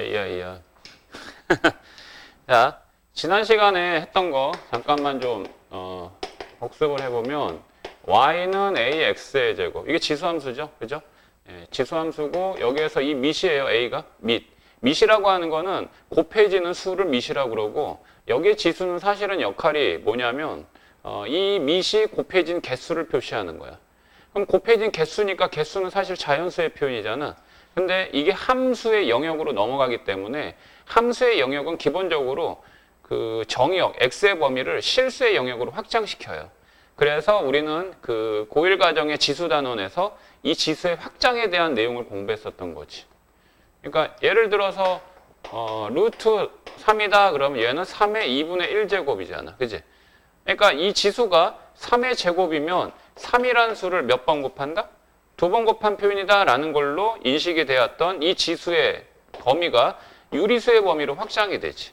A야. 자, 지난 시간에 했던 거 잠깐만 좀 복습을 해보면 y는 ax의 제곱. 이게 지수함수죠, 그죠? 예, 지수함수고 여기에서 이 밑이에요, a가 밑. 밑이라고 하는 거는 곱해지는 수를 밑이라고 그러고 여기에 지수는 사실은 역할이 뭐냐면 이 밑이 곱해진 개수를 표시하는 거야. 그럼 곱해진 개수니까 개수는 사실 자연수의 표현이잖아. 근데 이게 함수의 영역으로 넘어가기 때문에 함수의 영역은 기본적으로 그 정의역, x의 범위를 실수의 영역으로 확장시켜요. 그래서 우리는 그 고1 과정의 지수 단원에서 이 지수의 확장에 대한 내용을 공부했었던 거지. 그러니까 예를 들어서 루트 3이다 그러면 얘는 3의 2분의 1제곱이잖아. 그지? 그러니까 이 지수가 3의 제곱이면 3이라는 수를 몇 번 곱한다? 2번 곱한 표현이다 라는 걸로 인식이 되었던 이 지수의 범위가 유리수의 범위로 확장이 되지.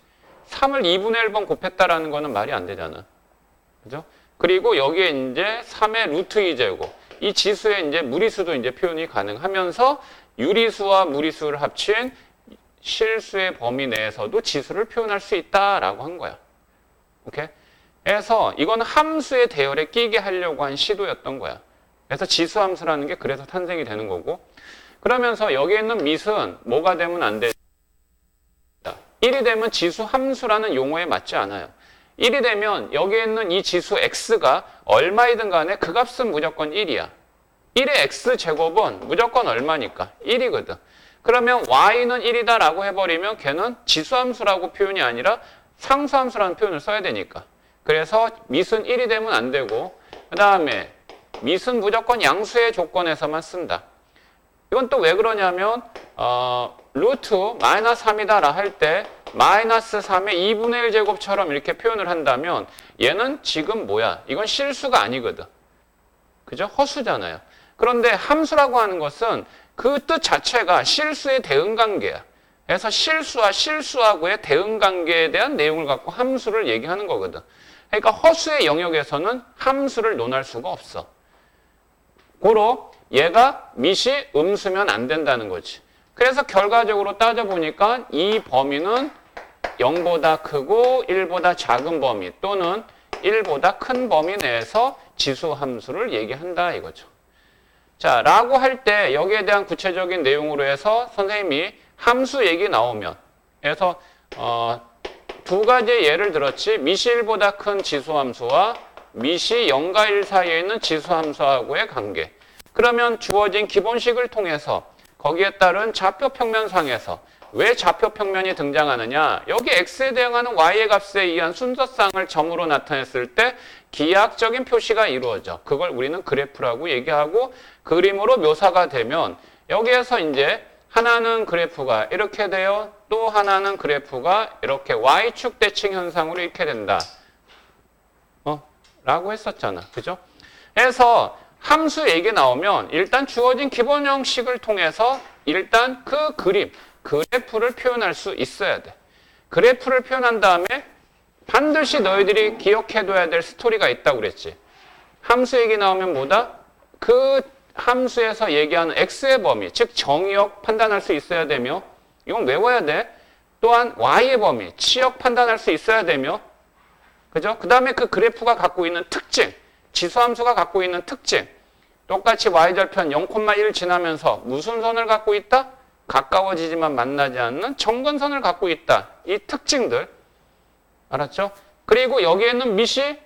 3을 2분의 1번 곱했다라는 거는 말이 안 되잖아. 그죠? 그리고 여기에 이제 3의 루트 2제곱. 이 지수의 이제 무리수도 이제 표현이 가능하면서 유리수와 무리수를 합친 실수의 범위 내에서도 지수를 표현할 수 있다라고 한 거야. 오케이? 그래서 이건 함수의 대열에 끼게 하려고 한 시도였던 거야. 그래서 지수함수라는 게 그래서 탄생이 되는 거고. 그러면서 여기에 있는 밑은 뭐가 되면 안 돼? 1이 되면 지수함수라는 용어에 맞지 않아요. 1이 되면 여기에 있는 이 지수 x가 얼마이든 간에 그 값은 무조건 1이야. 1의 x제곱은 무조건 얼마니까? 1이거든. 그러면 y는 1이다 라고 해버리면 걔는 지수함수라고 표현이 아니라 상수함수라는 표현을 써야 되니까. 그래서 밑은 1이 되면 안 되고 그 다음에 밑은 무조건 양수의 조건에서만 쓴다. 이건 또 왜 그러냐면 루트 마이너스 3이다 라 할 때 마이너스 3의 2분의 1제곱처럼 이렇게 표현을 한다면 얘는 지금 뭐야? 이건 실수가 아니거든. 그죠? 허수잖아요. 그런데 함수라고 하는 것은 그 뜻 자체가 실수의 대응관계야. 그래서 실수와 실수하고의 대응관계에 대한 내용을 갖고 함수를 얘기하는 거거든. 그러니까 허수의 영역에서는 함수를 논할 수가 없어. 고로 얘가 밑이 음수면 안 된다는 거지. 그래서 결과적으로 따져보니까 이 범위는 0보다 크고 1보다 작은 범위 또는 1보다 큰 범위 내에서 지수함수를 얘기한다 이거죠. 자, 라고 할 때 여기에 대한 구체적인 내용으로 해서 선생님이 함수 얘기 나오면 그래서 두 가지의 예를 들었지. 밑이 1보다 큰 지수함수와 밑이 0과 1 사이에 있는 지수함수하고의 관계. 그러면 주어진 기본식을 통해서 거기에 따른 좌표평면상에서 왜 좌표평면이 등장하느냐? 여기 x에 대응하는 y의 값에 의한 순서쌍을 점으로 나타냈을 때 기하학적인 표시가 이루어져. 그걸 우리는 그래프라고 얘기하고 그림으로 묘사가 되면 여기에서 이제 하나는 그래프가 이렇게 돼요. 또 하나는 그래프가 이렇게 y축 대칭 현상으로 이렇게 된다. 라고 했었잖아. 그죠? 그래서 함수 얘기 나오면 일단 주어진 기본 형식을 통해서 일단 그 그림, 그래프를 표현할 수 있어야 돼. 그래프를 표현한 다음에 반드시 너희들이 기억해둬야 될 스토리가 있다고 그랬지. 함수 얘기 나오면 뭐다? 그 함수에서 얘기하는 x의 범위, 즉 정의역 판단할 수 있어야 되며 이건 외워야 돼. 또한 y의 범위, 치역 판단할 수 있어야 되며 그죠? 그 다음에 그 그래프가 갖고 있는 특징, 지수함수가 갖고 있는 특징 똑같이 y절편 0,1 지나면서 무슨 선을 갖고 있다? 가까워지지만 만나지 않는 점근선을 갖고 있다. 이 특징들 알았죠? 그리고 여기에 있는 밑이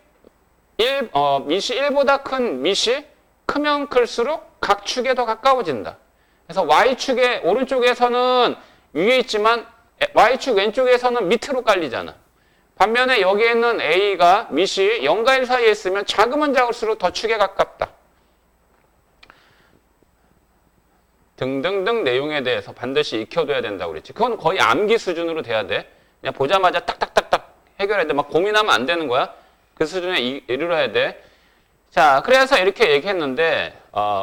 1보다 큰 밑이 크면 클수록 각 축에 더 가까워진다. 그래서 y축의 오른쪽에서는 위에 있지만 y축 왼쪽에서는 밑으로 깔리잖아. 반면에 여기에 있는 a가 밑이 0과 1 사이에 있으면 작으면 작을수록 더 축에 가깝다. 등등등 내용에 대해서 반드시 익혀둬야 된다고 그랬지. 그건 거의 암기 수준으로 돼야 돼. 그냥 보자마자 딱딱딱딱 해결해야 돼. 막 고민하면 안 되는 거야. 그 수준에 이르러야 돼. 자, 그래서 이렇게 얘기했는데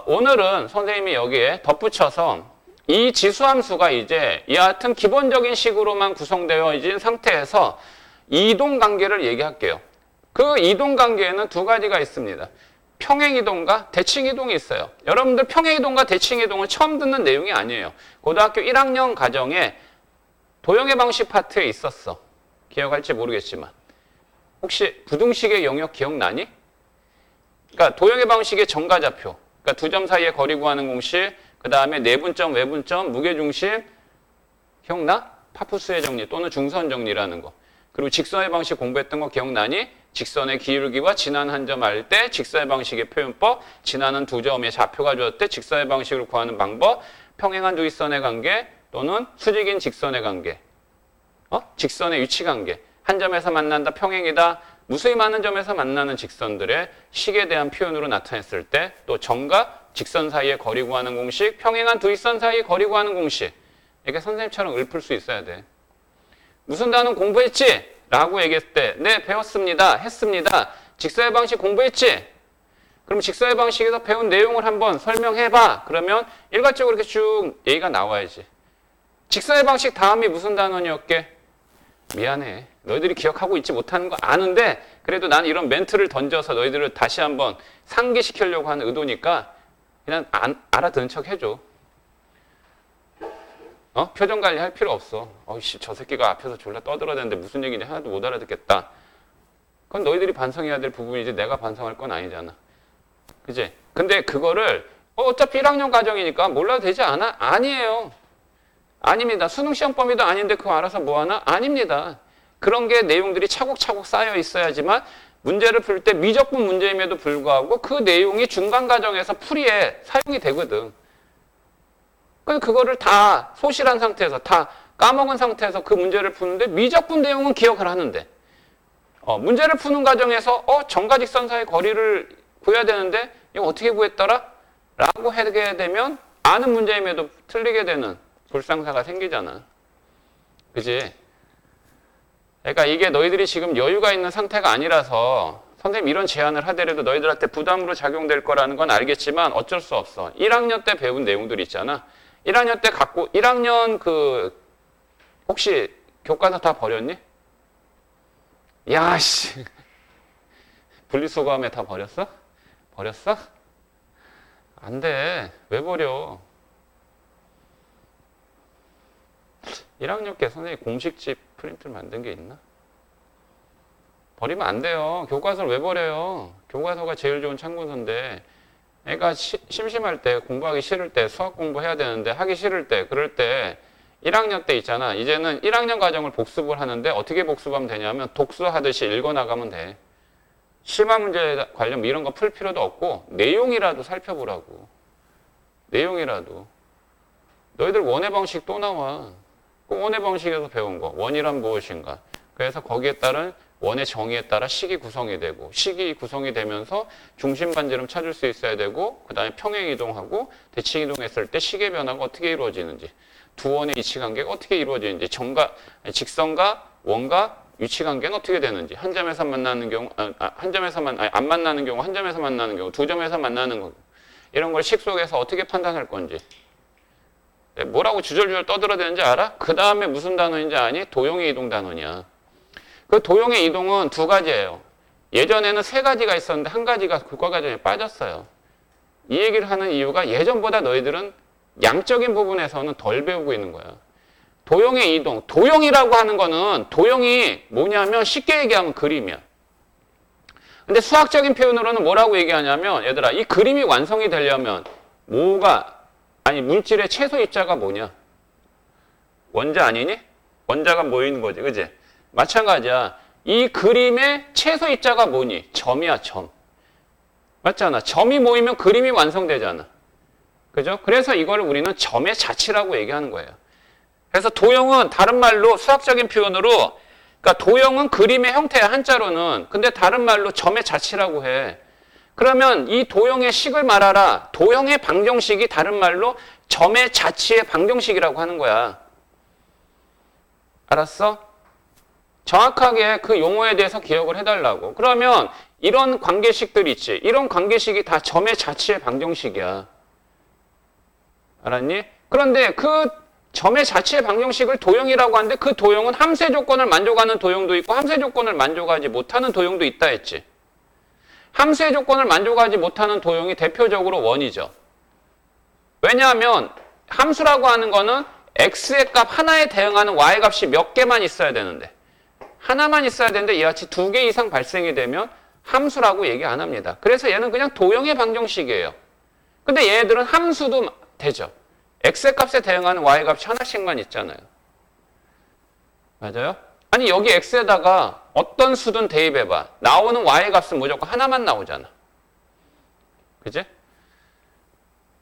오늘은 선생님이 여기에 덧붙여서 이 지수함수가 이제 이와 같은 기본적인 식으로만 구성되어진 상태에서 이동관계를 얘기할게요. 그 이동관계에는 두 가지가 있습니다. 평행이동과 대칭이동이 있어요. 여러분들 평행이동과 대칭이동은 처음 듣는 내용이 아니에요. 고등학교 1학년 과정에 도형의 방식 파트에 있었어. 기억할지 모르겠지만. 혹시 부등식의 영역 기억나니? 그러니까 도형의 방식의 정가좌표. 그러니까 두 점 사이의 거리 구하는 공식, 그 다음에 내분점, 외분점, 무게중심, 기억나? 파푸스의 정리 또는 중선 정리라는 거. 그리고 직선의 방식 공부했던 거 기억나니? 직선의 기울기와 진한 한 점 알 때 직선의 방식의 표현법, 진한은 두 점의 좌표가 주었을 때 직선의 방식으로 구하는 방법, 평행한 두 윗선의 관계 또는 수직인 직선의 관계, 직선의 위치 관계, 한 점에서 만난다, 평행이다, 무수히 많은 점에서 만나는 직선들의 식에 대한 표현으로 나타냈을 때 또 점과 직선 사이의 거리 구하는 공식, 평행한 두 윗선 사이의 거리 구하는 공식. 이렇게 선생님처럼 읊을 수 있어야 돼. 무슨 단원 공부했지? 라고 얘기했을 때 네, 배웠습니다. 했습니다. 직선의 방식 공부했지? 그럼 직선의 방식에서 배운 내용을 한번 설명해봐. 그러면 일괄적으로 이렇게 쭉 얘기가 나와야지. 직선의 방식 다음이 무슨 단원이었게? 미안해. 너희들이 기억하고 있지 못하는 거 아는데 그래도 나는 이런 멘트를 던져서 너희들을 다시 한번 상기시키려고 하는 의도니까 그냥 알아듣는 척 해줘. 표정 관리할 필요 없어. 어이씨, 저 새끼가 앞에서 졸라 떠들어대는데 무슨 얘기인지 하나도 못 알아듣겠다. 그건 너희들이 반성해야 될 부분이지 내가 반성할 건 아니잖아. 그치? 근데 그거를 어차피 1학년 과정이니까 몰라도 되지 않아? 아니에요. 아닙니다. 수능 시험 범위도 아닌데 그거 알아서 뭐하나? 아닙니다. 그런 게 내용들이 차곡차곡 쌓여 있어야지만 문제를 풀 때 미적분 문제임에도 불구하고 그 내용이 중간 과정에서 풀이에 사용이 되거든. 그거를 다 소실한 상태에서 다 까먹은 상태에서 그 문제를 푸는데 미적분 내용은 기억을 하는데 문제를 푸는 과정에서 정가직선 사이 거리를 구해야 되는데 이거 어떻게 구했더라? 라고 하게 되면 아는 문제임에도 틀리게 되는 불상사가 생기잖아. 그지? 그러니까 이게 너희들이 지금 여유가 있는 상태가 아니라서 선생님 이런 제안을 하더라도 너희들한테 부담으로 작용될 거라는 건 알겠지만 어쩔 수 없어. 1학년 때 배운 내용들이 있잖아. 1학년 때 갖고 1학년 혹시 교과서 다 버렸니? 야씨. 분리수거함에 다 버렸어? 버렸어? 안 돼. 왜 버려? 1학년 때 선생님 공식집 프린트를 만든 게 있나? 버리면 안 돼요. 교과서를 왜 버려요? 교과서가 제일 좋은 참고서인데 애가 심심할 때, 공부하기 싫을 때, 수학 공부해야 되는데 하기 싫을 때, 그럴 때 1학년 때 있잖아. 이제는 1학년 과정을 복습을 하는데 어떻게 복습하면 되냐면 독서하듯이 읽어나가면 돼. 심화 문제 관련 이런 거 풀 필요도 없고 내용이라도 살펴보라고. 내용이라도. 너희들 원의 방식 또 나와. 그 원의 방식에서 배운 거. 원이란 무엇인가. 그래서 거기에 따른 원의 정의에 따라 식이 구성이 되고 식이 구성이 되면서 중심 반지름 찾을 수 있어야 되고 그 다음에 평행 이동하고 대칭 이동했을 때 식의 변화가 어떻게 이루어지는지 두 원의 이치 관계가 어떻게 이루어지는지 직선과 원과 위치 관계는 어떻게 되는지 한 점에서 만나는 경우 안 만나는 경우 한 점에서 만나는 경우 두 점에서 만나는 경우 이런 걸 식 속에서 어떻게 판단할 건지 뭐라고 주절주절 떠들어대는지 알아? 그 다음에 무슨 단원인지 아니? 도형의 이동 단원이야. 그 도형의 이동은 두 가지예요. 예전에는 세 가지가 있었는데 한 가지가 교과 과정에 빠졌어요. 이 얘기를 하는 이유가 예전보다 너희들은 양적인 부분에서는 덜 배우고 있는 거야. 도형의 이동. 도형이라고 하는 거는 도형이 뭐냐면 쉽게 얘기하면 그림이야. 근데 수학적인 표현으로는 뭐라고 얘기하냐면 얘들아 이 그림이 완성이 되려면 물질의 최소 입자가 뭐냐? 원자 아니니? 원자가 모이는 거지. 그지? 마찬가지야. 이 그림의 최소 입자가 뭐니? 점이야, 점. 맞잖아. 점이 모이면 그림이 완성되잖아. 그죠? 그래서 이거를 우리는 점의 자치라고 얘기하는 거예요. 그래서 도형은 다른 말로 수학적인 표현으로 그러니까 도형은 그림의 형태야, 한자로는. 근데 다른 말로 점의 자치라고 해. 그러면 이 도형의 식을 말하라. 도형의 방정식이 다른 말로 점의 자치의 방정식이라고 하는 거야. 알았어? 정확하게 그 용어에 대해서 기억을 해달라고. 그러면 이런 관계식들이 있지. 이런 관계식이 다 점의 자치의 방정식이야. 알았니? 그런데 그 점의 자치의 방정식을 도형이라고 하는데 그 도형은 함수의 조건을 만족하는 도형도 있고 함수의 조건을 만족하지 못하는 도형도 있다 했지. 함수의 조건을 만족하지 못하는 도형이 대표적으로 원이죠. 왜냐하면 함수라고 하는 거는 x의 값 하나에 대응하는 y 값이 몇 개만 있어야 되는데 하나만 있어야 되는데 이와 같이 2개 이상 발생이 되면 함수라고 얘기 안 합니다. 그래서 얘는 그냥 도형의 방정식이에요. 근데 얘네들은 함수도 되죠. x의 값에 대응하는 y 값이 하나씩만 있잖아요. 맞아요? 아니 여기 x에다가 어떤 수든 대입해봐. 나오는 y 값은 무조건 하나만 나오잖아. 그지?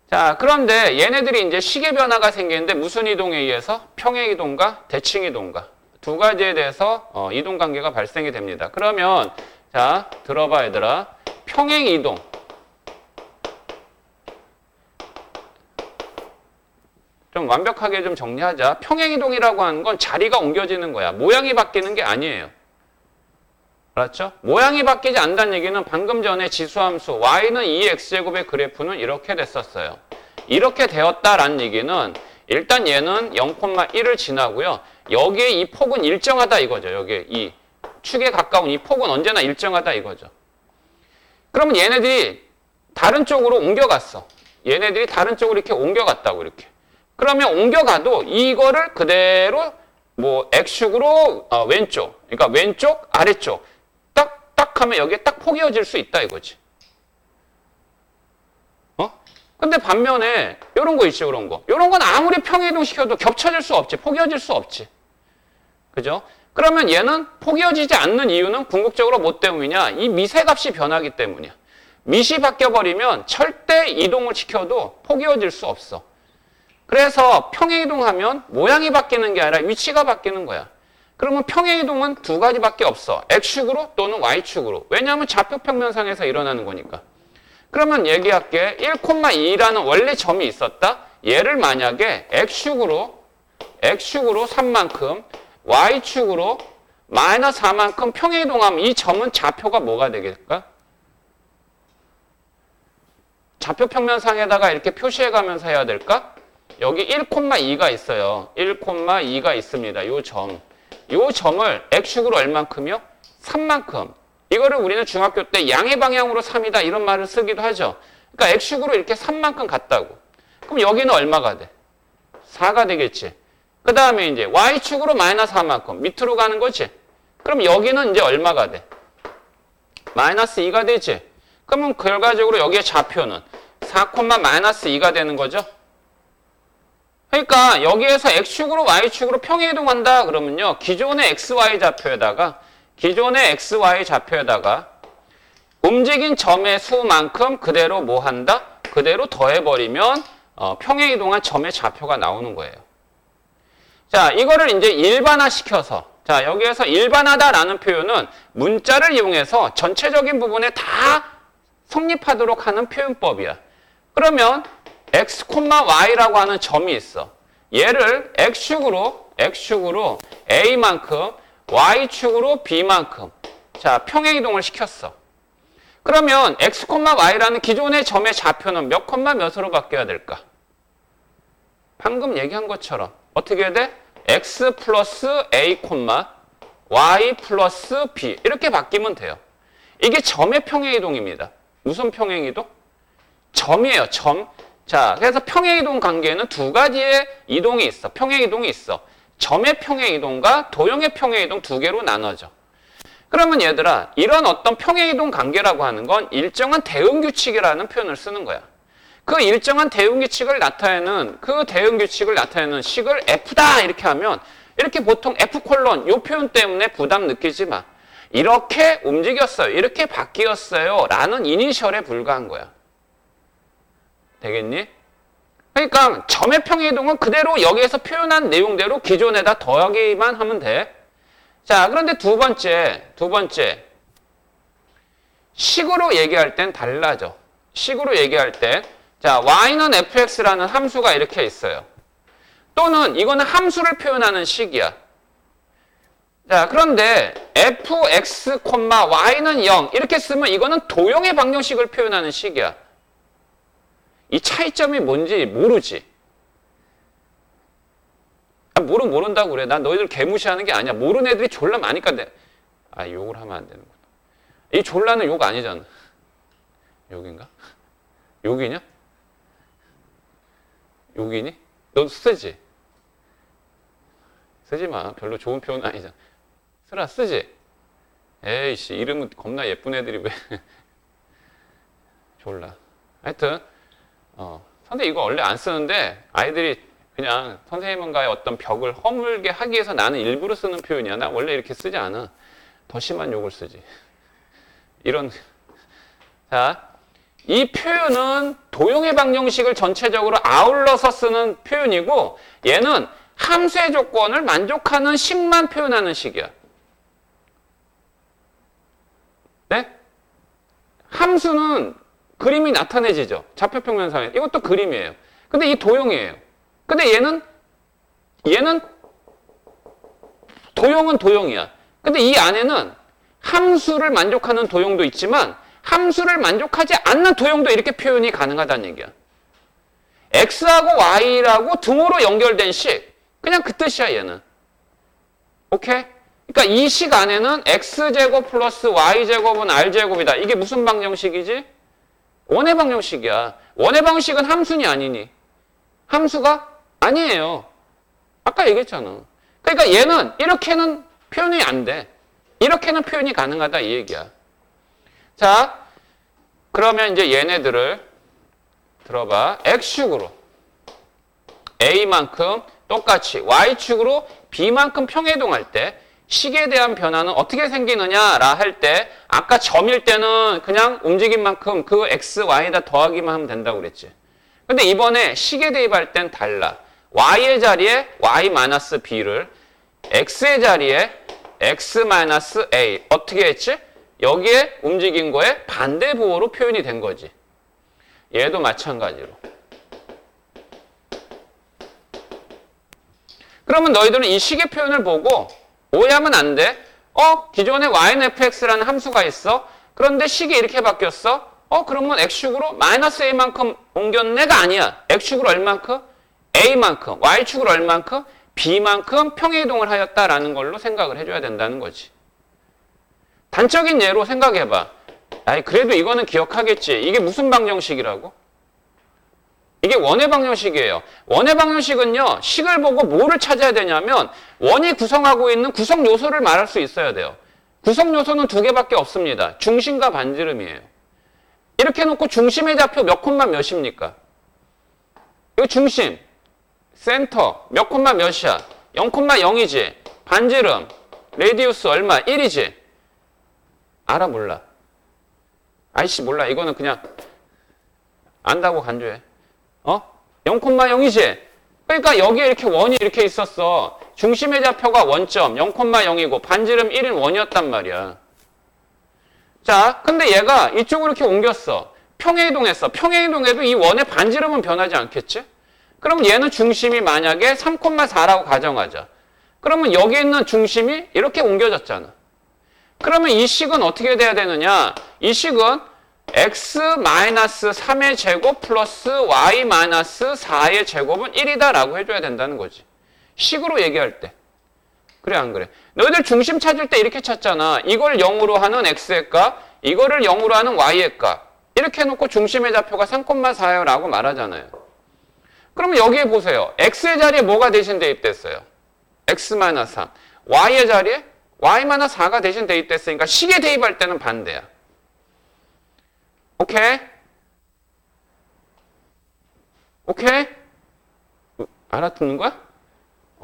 자, 그런데 얘네들이 이제 시계 변화가 생기는데 무슨 이동에 의해서? 평행 이동과 대칭 이동과 두 가지에 대해서 이동 관계가 발생이 됩니다. 그러면 자, 들어봐 얘들아. 평행 이동. 좀 완벽하게 좀 정리하자. 평행 이동이라고 하는 건 자리가 옮겨지는 거야. 모양이 바뀌는 게 아니에요. 알았죠? 모양이 바뀌지 않는다는 얘기는 방금 전에 지수함수 y는 2x제곱의 그래프는 이렇게 됐었어요. 이렇게 되었다라는 얘기는 일단 얘는 0,1을 지나고요. 여기에 이 폭은 일정하다 이거죠. 여기에 이 축에 가까운 이 폭은 언제나 일정하다 이거죠. 그러면 얘네들이 다른 쪽으로 옮겨갔어. 얘네들이 다른 쪽으로 이렇게 옮겨갔다고 이렇게. 그러면 옮겨가도 이거를 그대로 뭐 x축으로 왼쪽, 그러니까 왼쪽, 아래쪽 딱 하면 여기에 딱 포개어질 수 있다 이거지. 근데 반면에 이런 거 있죠, 이런 거. 이런 건 아무리 평행이동 시켜도 겹쳐질 수 없지, 포개어질 수 없지. 그죠? 그러면 얘는 포개어지지 않는 이유는 궁극적으로 뭐 때문이냐? 이 미세값이 변하기 때문이야. 밑이 바뀌어버리면 절대 이동을 시켜도 포개어질 수 없어. 그래서 평행이동하면 모양이 바뀌는 게 아니라 위치가 바뀌는 거야. 그러면 평행이동은 두 가지밖에 없어. x축으로 또는 y축으로. 왜냐하면 좌표평면상에서 일어나는 거니까. 그러면 얘기할게. 1,2라는 원래 점이 있었다. 얘를 만약에 x축으로 3만큼 y축으로 마이너스 4만큼 평행이동하면 이 점은 좌표가 뭐가 되겠을까? 좌표평면상에다가 이렇게 표시해가면서 해야 될까? 여기 1,2가 있어요. 1,2가 있습니다. 요 점. 요 점을 x축으로 얼만큼이요? 3만큼. 이거를 우리는 중학교 때 양의 방향으로 3이다 이런 말을 쓰기도 하죠. 그러니까 x축으로 이렇게 3만큼 갔다고. 그럼 여기는 얼마가 돼? 4가 되겠지. 그 다음에 이제 y축으로 마이너스 4만큼 밑으로 가는 거지. 그럼 여기는 이제 얼마가 돼? 마이너스 2가 되지. 그러면 결과적으로 여기에 좌표는 4, 마이너스 2가 되는 거죠. 그러니까 여기에서 x축으로 y축으로 평행이동한다 그러면요. 기존의 xy 좌표에다가 움직인 점의 수만큼 그대로 뭐 한다? 그대로 더해버리면 평행이동한 점의 좌표가 나오는 거예요. 자, 이거를 이제 일반화시켜서 자, 여기에서 일반화다라는 표현은 문자를 이용해서 전체적인 부분에 다 성립하도록 하는 표현법이야. 그러면 x, y라고 하는 점이 있어. 얘를 x축으로 a만큼 y축으로 b만큼 자 평행이동을 시켰어. 그러면 x, y라는 기존의 점의 좌표는 몇 몇으로 바뀌어야 될까? 방금 얘기한 것처럼 어떻게 해야 돼? x 플러스 a, y 플러스 b 이렇게 바뀌면 돼요. 이게 점의 평행이동입니다. 무슨 평행이동? 점이에요. 점. 자, 그래서 평행이동 관계에는 두 가지의 이동이 있어. 평행이동이 있어. 점의 평행이동과 도형의 평행이동 두 개로 나눠져. 그러면 얘들아, 이런 어떤 평행이동 관계라고 하는 건 일정한 대응규칙이라는 표현을 쓰는 거야. 그 일정한 대응규칙을 나타내는 식을 F다 이렇게 하면 이렇게 보통 F 콜론 요 표현 때문에 부담 느끼지 마. 이렇게 움직였어요. 이렇게 바뀌었어요. 라는 이니셜에 불과한 거야. 되겠니? 그러니까 점의 평행이동은 그대로 여기에서 표현한 내용대로 기존에다 더하기만 하면 돼. 자, 그런데 두 번째. 식으로 얘기할 땐 달라져. 식으로 얘기할 때 자, y는 fx라는 함수가 이렇게 있어요. 또는 이거는 함수를 표현하는 식이야. 자, 그런데 fx, y는 0 이렇게 쓰면 이거는 도형의 방정식을 표현하는 식이야. 이 차이점이 뭔지 모르지. 모른다고 그래. 난 너희들 개무시하는 게 아니야. 모르는 애들이 졸라 많으니까 욕을 하면 안 되는구나. 이 졸라는 욕 아니잖아. 욕인가? 욕이냐? 욕이니? 너 쓰지? 쓰지 마. 별로 좋은 표현 아니잖아. 쓰라, 쓰지? 에이씨, 이름은 겁나 예쁜 애들이 왜. 졸라. 하여튼, 선생님 이거 원래 안 쓰는데 아이들이 그냥 선생님과의 어떤 벽을 허물게 하기 위해서 나는 일부러 쓰는 표현이야. 나 원래 이렇게 쓰지 않아. 더 심한 욕을 쓰지. 이런. 자, 이 표현은 도형의 방정식을 전체적으로 아울러서 쓰는 표현이고 얘는 함수의 조건을 만족하는 식만 표현하는 식이야. 네? 함수는 그림이 나타내지죠. 좌표평면상에. 이것도 그림이에요. 근데 이 도형이에요. 근데 얘는 도형은 도형이야. 근데 이 안에는 함수를 만족하는 도형도 있지만 함수를 만족하지 않는 도형도 이렇게 표현이 가능하다는 얘기야. x하고 y라고 등호로 연결된 식. 그냥 그 뜻이야, 얘는. 오케이? 그러니까 이 식 안에는 x제곱 플러스 y제곱은 r제곱이다. 이게 무슨 방정식이지? 원의 방정식이야. 원의 방식은 함수니 아니니? 함수가 아니에요. 아까 얘기했잖아. 그러니까 얘는 이렇게는 표현이 안 돼. 이렇게는 표현이 가능하다 이 얘기야. 자, 그러면 이제 얘네들을 들어봐. x축으로 a만큼 똑같이 y축으로 b만큼 평행이동할 때 식에 대한 변화는 어떻게 생기느냐라 할 때 아까 점일 때는 그냥 움직인 만큼 그 x, y에다 더하기만 하면 된다고 그랬지. 근데 이번에 식에 대입할 땐 달라. y의 자리에 y-b를 x의 자리에 x-a 어떻게 했지? 여기에 움직인 거에 반대 부호로 표현이 된 거지. 얘도 마찬가지로. 그러면 너희들은 이 식의 표현을 보고 오해하면 안 돼. 기존에 yfx라는 함수가 있어. 그런데 식이 이렇게 바뀌었어. 그러면 x축으로 마이너스 a만큼 옮겼네가 아니야. x축으로 얼만큼? a만큼. y축으로 얼만큼? b만큼 평행이동을 하였다라는 걸로 생각을 해줘야 된다는 거지. 단적인 예로 생각해봐. 아이, 그래도 이거는 기억하겠지. 이게 무슨 방정식이라고? 이게 원의 방정식이에요. 원의 방정식은요, 식을 보고 뭐를 찾아야 되냐면 원이 구성하고 있는 구성 요소를 말할 수 있어야 돼요. 구성 요소는 두 개밖에 없습니다. 중심과 반지름이에요. 이렇게 해놓고 중심의 좌표 몇 콤마 몇입니까? 이거 중심, 센터 몇 콤마 몇이야? 0,0이지. 반지름, 레디우스 얼마? 1이지. 알아 몰라? 아이씨 몰라. 이거는 그냥 안다고 간주해. 0,0이지. 그러니까 여기에 이렇게 원이 이렇게 있었어. 중심의 좌표가 원점 0,0이고 반지름 1인 원이었단 말이야. 자, 근데 얘가 이쪽으로 이렇게 옮겼어. 평행이동했어. 평행이동해도 이 원의 반지름은 변하지 않겠지? 그럼 얘는 중심이 만약에 3,4라고 가정하자. 그러면 여기 있는 중심이 이렇게 옮겨졌잖아. 그러면 이 식은 어떻게 돼야 되느냐? 이 식은 x-3의 제곱 플러스 y-4의 제곱은 1이다 라고 해줘야 된다는 거지. 식으로 얘기할 때. 그래 안 그래? 너희들 중심 찾을 때 이렇게 찾잖아. 이걸 0으로 하는 x의 값, 이거를 0으로 하는 y의 값. 이렇게 해놓고 중심의 좌표가 3,4요 라고 말하잖아요. 그러면 여기에 보세요. x의 자리에 뭐가 대신 대입됐어요? x-3. y의 자리에 y-4가 대신 대입됐으니까 식에 대입할 때는 반대야. 오케이? 오케이? 알아듣는 거야?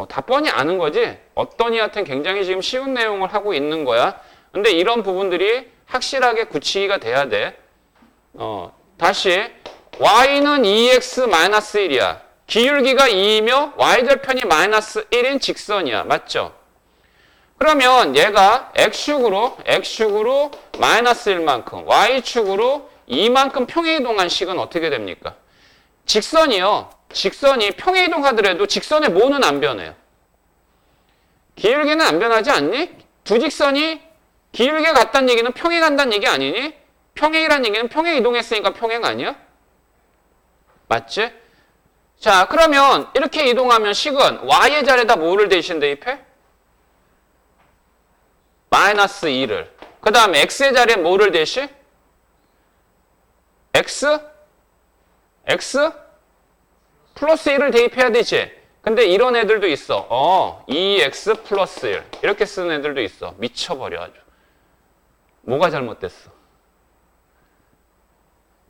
다 뻔히 아는 거지? 어떤 이한테는 굉장히 지금 쉬운 내용을 하고 있는 거야. 근데 이런 부분들이 확실하게 구치기가 돼야 돼. 다시 y는 2x-1이야. 기울기가 2이며 y절편이 마이너스 1인 직선이야. 맞죠? 그러면 얘가 x축으로 마이너스 1만큼, y축으로 2만큼 평행이동한 식은 어떻게 됩니까? 직선이요. 직선이 평행이동하더라도 직선의 뭐는 안 변해요? 기울기는 안 변하지 않니? 두 직선이 기울기가 같다는 얘기는 평행한다는 얘기 아니니? 평행이라는 얘기는 평행이동했으니까 평행 아니야? 맞지? 자, 그러면 이렇게 이동하면 식은 y의 자리에다 뭐를 대신 대입해? 마이너스 2를. 그 다음에 x의 자리에 뭐를 대신? x 플러스 1을 대입해야 되지. 근데 이런 애들도 있어. 2x 플러스 1 이렇게 쓰는 애들도 있어. 미쳐버려 아주. 뭐가 잘못됐어?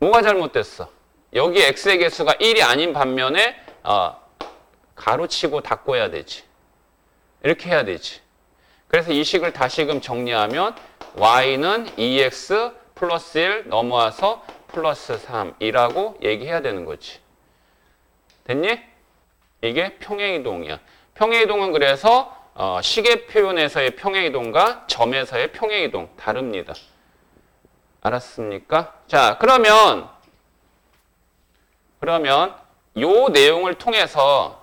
뭐가 잘못됐어? 여기 x의 개수가 1이 아닌 반면에 가로치고 닫고 해야 되지. 이렇게 해야 되지. 그래서 이 식을 다시금 정리하면 y는 2x 플러스 1 넘어와서 플러스 3이라고 얘기해야 되는 거지. 됐니? 이게 평행이동이야. 평행이동은 그래서 시계 표현에서의 평행이동과 점에서의 평행이동 다릅니다. 알았습니까? 자, 그러면 요 내용을 통해서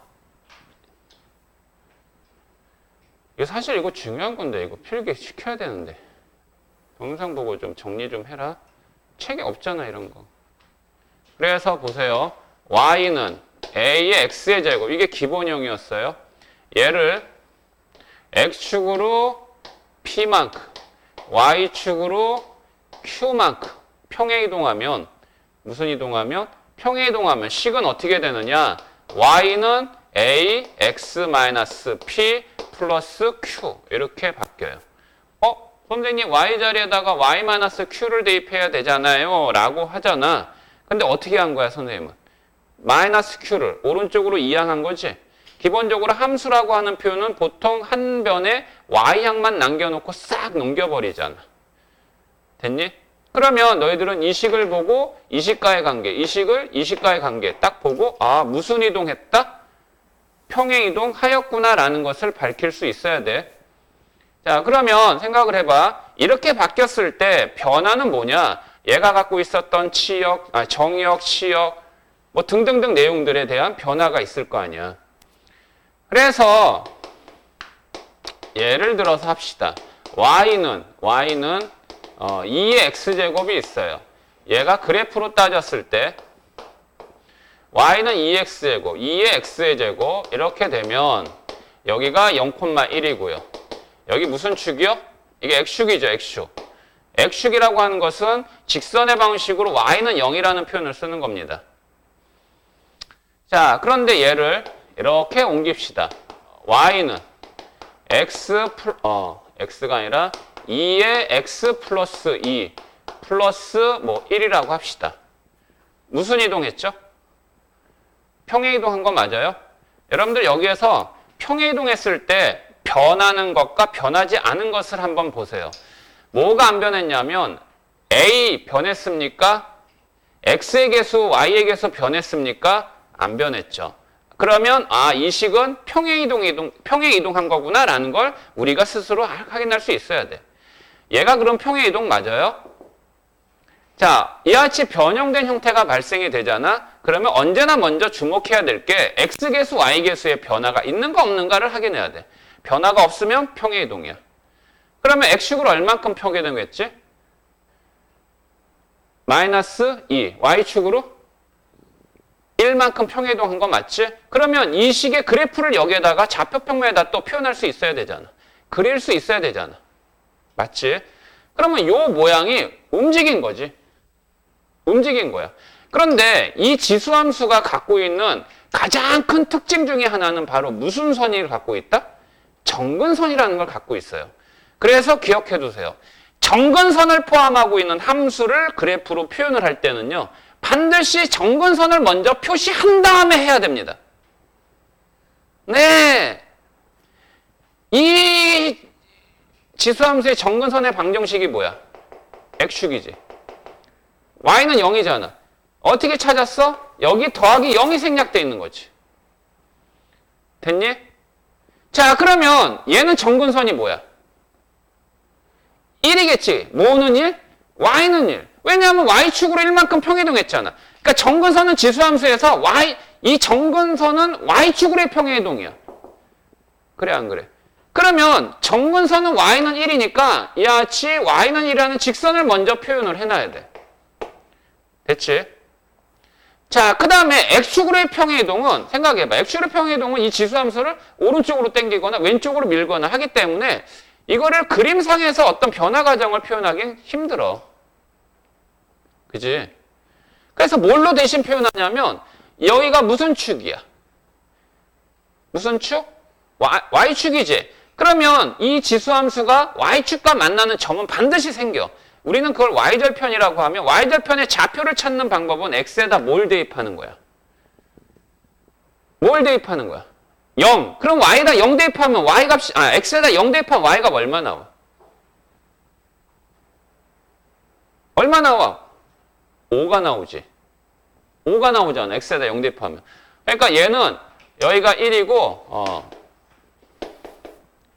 이거 사실 이거 중요한 건데 이거 필기 시켜야 되는데 동영상 보고 좀 정리 좀 해라. 책에 없잖아 이런 거. 그래서 보세요. y는 a의 x의 제곱 이게 기본형이었어요. 얘를 x축으로 p만큼 y축으로 q만큼 평행이동하면 무슨 이동하면? 평행이동하면 식은 어떻게 되느냐? y는 a x-p 플러스 q 이렇게 바뀌어요. 선생님 y 자리에다가 y-q를 대입해야 되잖아요 라고 하잖아. 근데 어떻게 한 거야 선생님은? 마이너스 q를 오른쪽으로 이항한 거지. 기본적으로 함수라고 하는 표현은 보통 한 변에 y항만 남겨놓고 싹 넘겨버리잖아. 됐니? 그러면 너희들은 이 식을 보고 이 식과의 관계, 이 식을 이 식과의 관계 딱 보고 무슨 이동했다? 평행이동 하였구나 라는 것을 밝힐 수 있어야 돼. 자, 그러면 생각을 해봐. 이렇게 바뀌었을 때 변화는 뭐냐? 얘가 갖고 있었던 정역, 치역 뭐 등등등 내용들에 대한 변화가 있을 거 아니야. 그래서 예를 들어서 합시다. y는 2의 x제곱이 있어요. 얘가 그래프로 따졌을 때 y는 2x제곱, 2의 x의 제곱 이렇게 되면 여기가 0,1이고요. 여기 무슨 축이요? 이게 x축이죠, x축. x축이라고 하는 것은 직선의 방식으로 y는 0이라는 표현을 쓰는 겁니다. 자, 그런데 얘를 이렇게 옮깁시다. y는 x가 아니라 2의 x 플러스 2 플러스 1이라고 합시다. 무슨 이동했죠? 평행이동한 거 맞아요? 여러분들 여기에서 평행이동했을 때 변하는 것과 변하지 않은 것을 한번 보세요. 뭐가 안 변했냐면 a 변했습니까? x의 개수, y의 개수 변했습니까? 안 변했죠. 그러면 이 식은 평행이동한 거구나 라는 걸 우리가 스스로 확인할 수 있어야 돼. 얘가 그럼 평행이동 맞아요? 자, 이와 같이 변형된 형태가 발생이 되잖아. 그러면 언제나 먼저 주목해야 될 게 x개수, y개수의 변화가 있는가 없는가를 확인해야 돼. 변화가 없으면 평행이동이야. 그러면 x축으로 얼만큼 평행이동했지? 마이너스 2, y축으로 1만큼 평행이동한 거 맞지? 그러면 이 식의 그래프를 여기에다가 좌표평면에다 또 표현할 수 있어야 되잖아. 그릴 수 있어야 되잖아. 맞지? 그러면 이 모양이 움직인 거지. 움직인 거야. 그런데 이 지수함수가 갖고 있는 가장 큰 특징 중에 하나는 바로 무슨 선을 갖고 있다? 정근선이라는 걸 갖고 있어요. 그래서 기억해 두세요. 정근선을 포함하고 있는 함수를 그래프로 표현을 할 때는요. 반드시 정근선을 먼저 표시한 다음에 해야 됩니다. 네. 이 지수함수의 정근선의 방정식이 뭐야? x축이지. y는 0이잖아. 어떻게 찾았어? 여기 더하기 0이 생략되어 있는 거지. 됐니? 자, 그러면 얘는 정근선이 뭐야? 1이겠지. 뭐는 1? y는 1. 왜냐하면 y축으로 1만큼 평행이동했잖아. 그러니까 정근선은 지수함수에서 이 정근선은 y축으로의 평행이동이야. 그래 안 그래? 그러면 정근선은 y는 1이니까 이와 같이 y는 1이라는 직선을 먼저 표현을 해놔야 돼. 됐지? 자, 그 다음에 x축으로의 평행이동은 생각해봐. x축으로의 평행이동은 이 지수함수를 오른쪽으로 당기거나 왼쪽으로 밀거나 하기 때문에 이거를 그림상에서 어떤 변화 과정을 표현하기는 힘들어. 그지? 그래서 뭘로 대신 표현하냐면 여기가 무슨 축이야? 무슨 축? y축이지. 그러면 이 지수함수가 y축과 만나는 점은 반드시 생겨. 우리는 그걸 y절편이라고 하면 y절편의 좌표를 찾는 방법은 x에다 뭘 대입하는 거야? 뭘 대입하는 거야? 0. 그럼 y에다 0 대입하면 y값이 x에다 0 대입하면 y가 얼마 나와? 얼마 나와? 5가 나오지. 5가 나오잖아. x에다 0 대입하면. 그러니까 얘는 여기가 1이고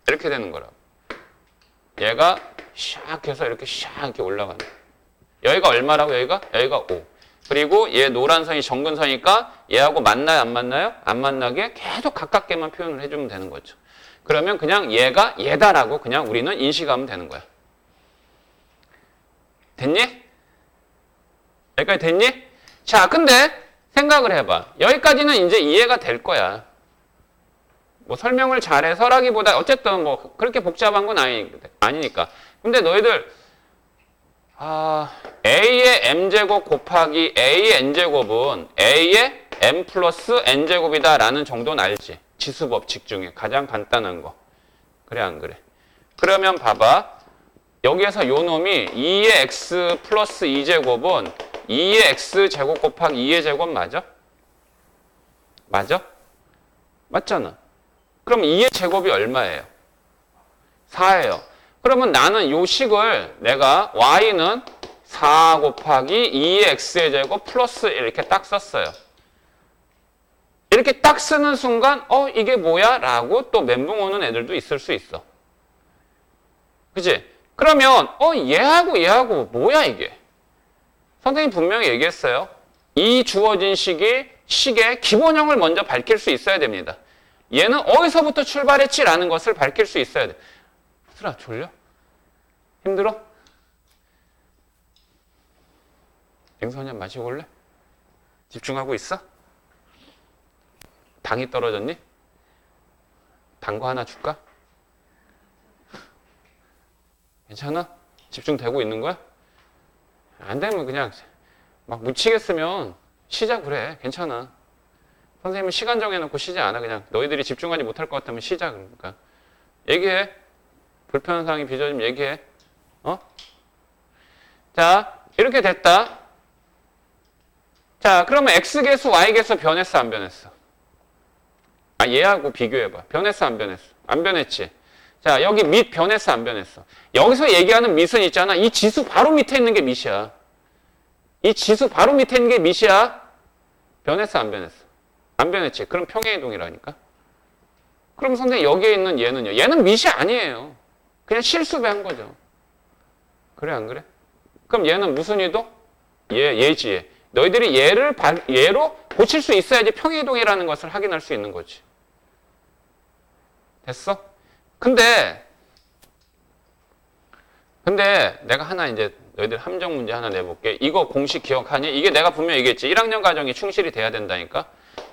이렇게 되는 거라고. 얘가 샥 해서 이렇게 샥 이렇게 올라가는 거야. 여기가 얼마라고? 여기가 5. 그리고 얘 노란 선이 정근선이니까 얘하고 만나요? 안 만나요? 안 만나게 계속 가깝게만 표현을 해주면 되는 거죠. 그러면 그냥 얘가 얘다라고 그냥 우리는 인식하면 되는 거야. 됐니? 여기까지 됐니? 자, 근데 생각을 해봐. 여기까지는 이제 이해가 될 거야. 뭐 설명을 잘해서라기보다 어쨌든 뭐 그렇게 복잡한 건 아니니까. 근데 너희들 a의 m제곱 곱하기 a의 n제곱은 a의 m 플러스 n제곱이다 라는 정도는 알지. 지수법칙 중에 가장 간단한 거. 그래 안 그래? 그러면 봐봐. 여기에서 요 놈이 2의 x 플러스 2제곱은 2의 x제곱 곱하기 2의 제곱 맞아? 맞아? 맞잖아. 그럼 2의 제곱이 얼마예요? 4예요. 그러면 나는 요 식을 내가 y는 4 곱하기 2의 x의 제곱 플러스 이렇게 딱 썼어요. 이렇게 딱 쓰는 순간 이게 뭐야? 라고 또 멘붕 오는 애들도 있을 수 있어. 그치? 그러면 얘하고 뭐야 이게? 선생님 분명히 얘기했어요. 이 주어진 식의 기본형을 먼저 밝힐 수 있어야 됩니다. 얘는 어디서부터 출발했지라는 것을 밝힐 수 있어야 돼. 수라 졸려? 힘들어? 냉수 한잔 마시고 올래? 집중하고 있어? 당이 떨어졌니? 단 거 하나 줄까? 괜찮아? 집중되고 있는 거야? 안 되면 그냥 막 묻히겠으면 쉬자 그래. 괜찮아. 선생님은 시간 정해놓고 쉬지 않아. 그냥 너희들이 집중하지 못할 것 같으면 쉬자. 그러니까 얘기해. 불편한 사항이 빚어지면 얘기해. 자, 이렇게 됐다. 자, 그러면 x계수, y계수 변했어, 안 변했어? 얘하고 비교해봐. 변했어, 안 변했어? 안 변했지? 자, 여기 밑 변했어, 안 변했어? 여기서 얘기하는 밑은 있잖아. 이 지수 바로 밑에 있는 게 밑이야. 이 지수 바로 밑에 있는 게 밑이야. 변했어, 안 변했어? 안 변했지? 그럼 평행이동이라니까? 그럼 선생님 여기에 있는 얘는요? 얘는 밑이 아니에요. 그냥 실수배한 거죠. 그래, 안 그래? 그럼 얘는 무슨 이동? 얘지, 얘. 너희들이 얘로 고칠 수 있어야지 평행이동이라는 것을 확인할 수 있는 거지. 됐어? 근데 내가 하나 이제 너희들 함정 문제 하나 내볼게. 이거 공식 기억하니? 이게 내가 분명히 얘기했지. 1학년 과정이 충실히 돼야 된다니까.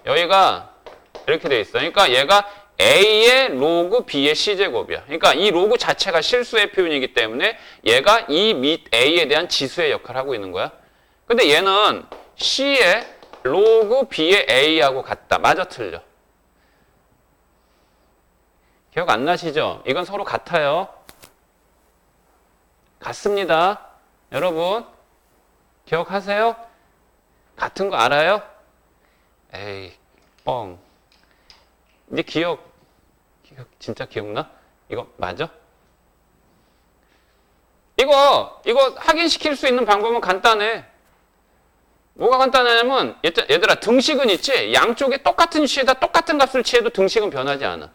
여기가 이렇게 돼 있어. 그러니까 얘가 a의 로그 b의 c제곱이야. 그러니까 이 로그 자체가 실수의 표현이기 때문에 얘가 이 밑 a에 대한 지수의 역할을 하고 있는 거야. 근데 얘는 c의 로그 b의 a하고 같다. 맞아, 틀려? 기억 안 나시죠? 이건 서로 같아요. 같습니다. 여러분 기억하세요? 같은 거 알아요? 에이, 뻥. 이제 기억 진짜 기억나? 이거 맞아? 이거 확인시킬 수 있는 방법은 간단해. 뭐가 간단하냐면 얘들아 등식은 있지? 양쪽에 똑같은 위치에다 똑같은 값을 취해도 등식은 변하지 않아.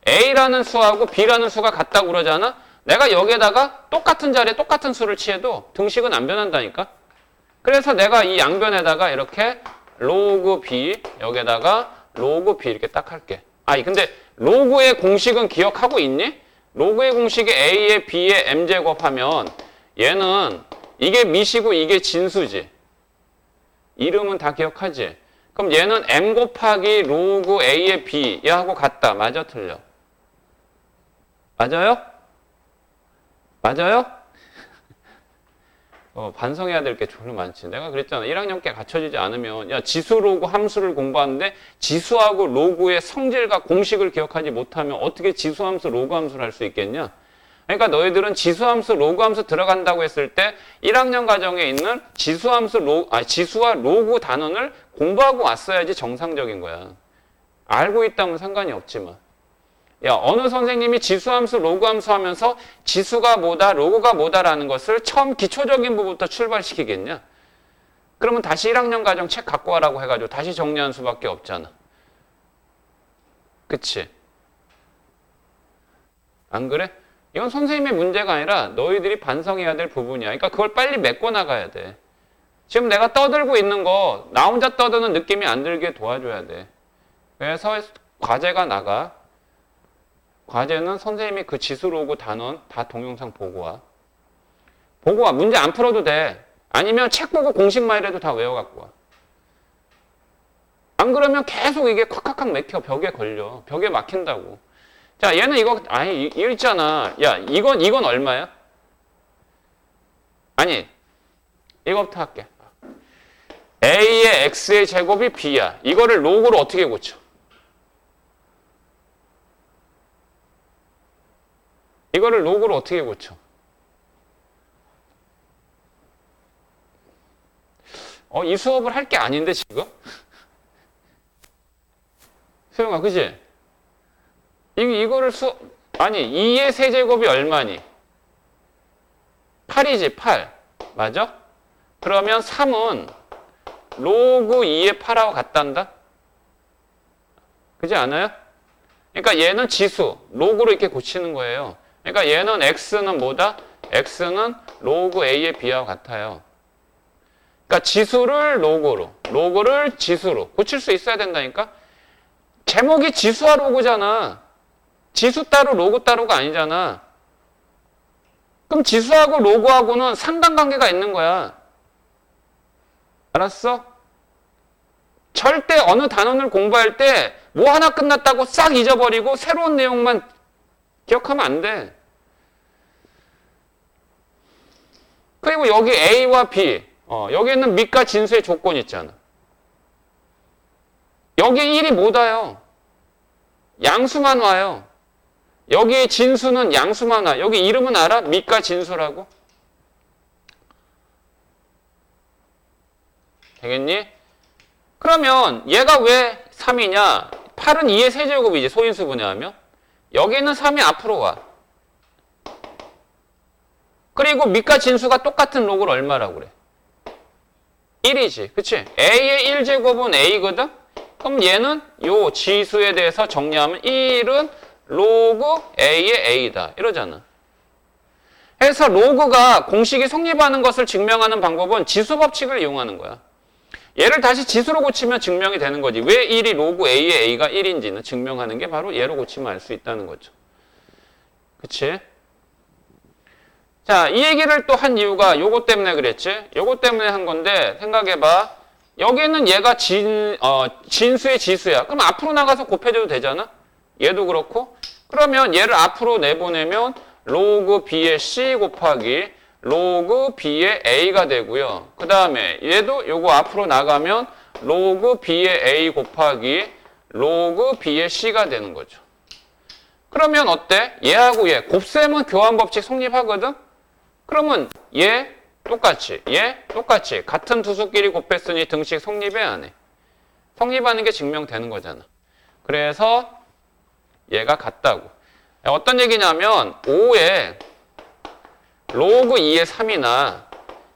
A라는 수하고 B라는 수가 같다고 그러잖아? 내가 여기에다가 똑같은 자리에 똑같은 수를 취해도 등식은 안 변한다니까? 그래서 내가 이 양변에다가 이렇게 로그 B, 여기에다가 로그 B 이렇게 딱 할게. 근데 로그의 공식은 기억하고 있니? 로그의 공식이 A에 B에 M제곱 하면 얘는 이게 미시고 이게 진수지. 이름은 다 기억하지? 그럼 얘는 M 곱하기 로그 A의 B 얘하고 같다. 맞아, 틀려? 맞아요? 맞아요? 반성해야 될 게 졸라 많지. 내가 그랬잖아. 1학년 께 갖춰지지 않으면 야 지수 로그 함수를 공부하는데 지수하고 로그의 성질과 공식을 기억하지 못하면 어떻게 지수 함수 로그 함수를 할 수 있겠냐? 그러니까 너희들은 지수 함수 로그 함수 들어간다고 했을 때 1학년 과정에 있는 지수 함수 지수와 로그 단원을 공부하고 왔어야지 정상적인 거야. 알고 있다면 상관이 없지만. 야, 어느 선생님이 지수함수, 로그함수 하면서 지수가 뭐다, 로그가 뭐다라는 것을 처음 기초적인 부분부터 출발시키겠냐? 그러면 다시 1학년 과정 책 갖고 와라고 해가지고 다시 정리하는 수밖에 없잖아. 그치? 안 그래? 이건 선생님의 문제가 아니라 너희들이 반성해야 될 부분이야. 그러니까 그걸 빨리 메꿔 나가야 돼. 지금 내가 떠들고 있는 거 나 혼자 떠드는 느낌이 안 들게 도와줘야 돼. 그래서 과제가 나가. 과제는 선생님이 그 지수 로그 단원 다 동영상 보고 와. 보고 와. 문제 안 풀어도 돼. 아니면 책 보고 공식만이라도 다 외워갖고 와. 안 그러면 계속 이게 콱콱콱 막혀. 벽에 걸려. 벽에 막힌다고. 자, 얘는 이거 있잖아. 야, 이건 얼마야? 아니, 이거부터 할게. A의 X의 제곱이 B야. 이거를 로그로 어떻게 고쳐? 이거를 로그로 어떻게 고쳐? 이 수업을 할 게 아닌데 지금? 소영아, 그지? 이거를 아니 2의 세제곱이 얼마니? 8이지 8. 맞아? 그러면 3은 로그 2의 8하고 같단다? 그지 않아요? 그러니까 얘는 지수, 로그로 이렇게 고치는 거예요. 그러니까 얘는 x는 뭐다? x는 로그 a의 b와 같아요. 그러니까 지수를 로그로, 로그를 지수로 고칠 수 있어야 된다니까? 제목이 지수와 로그잖아. 지수 따로 로그 따로가 아니잖아. 그럼 지수하고 로그하고는 상관관계가 있는 거야. 알았어? 절대 어느 단원을 공부할 때 뭐 하나 끝났다고 싹 잊어버리고 새로운 내용만 기억하면 안 돼. 그리고 여기 A와 B, 여기 있는 밑과 진수의 조건이 있잖아. 여기 1이 못 와요. 양수만 와요. 여기에 진수는 양수만 와. 여기 이름은 알아? 밑과 진수라고? 되겠니? 그러면 얘가 왜 3이냐? 8은 2의 세제곱이지, 소인수 분해하면. 여기는 3이 앞으로 와. 그리고 밑과 진수가 똑같은 로그를 얼마라고 그래? 1이지. 그치? A의 1제곱은 A거든? 그럼 얘는 요 지수에 대해서 정리하면 1은 로그 A의 A다. 이러잖아. 그래서 로그가 공식이 성립하는 것을 증명하는 방법은 지수 법칙을 이용하는 거야. 얘를 다시 지수로 고치면 증명이 되는 거지. 왜 1이 로그 A의 A가 1인지는 증명하는 게 바로 얘로 고치면 알 수 있다는 거죠. 그치? 자, 이 얘기를 또 한 이유가 요거 때문에 그랬지? 요거 때문에 한 건데, 생각해봐. 여기는 얘가 진수의 지수야. 그럼 앞으로 나가서 곱해줘도 되잖아? 얘도 그렇고. 그러면 얘를 앞으로 내보내면 로그 B의 C 곱하기 로그 B의 A가 되고요. 그 다음에 얘도 요거 앞으로 나가면 로그 B의 A 곱하기 로그 B의 C가 되는 거죠. 그러면 어때? 얘하고 얘 곱셈은 교환법칙 성립하거든? 그러면 얘 똑같이 같은 두 수끼리 곱했으니 등식 성립해 안 해? 성립하는 게 증명되는 거잖아. 그래서 얘가 같다고. 어떤 얘기냐면 5에 로그 2의 3이나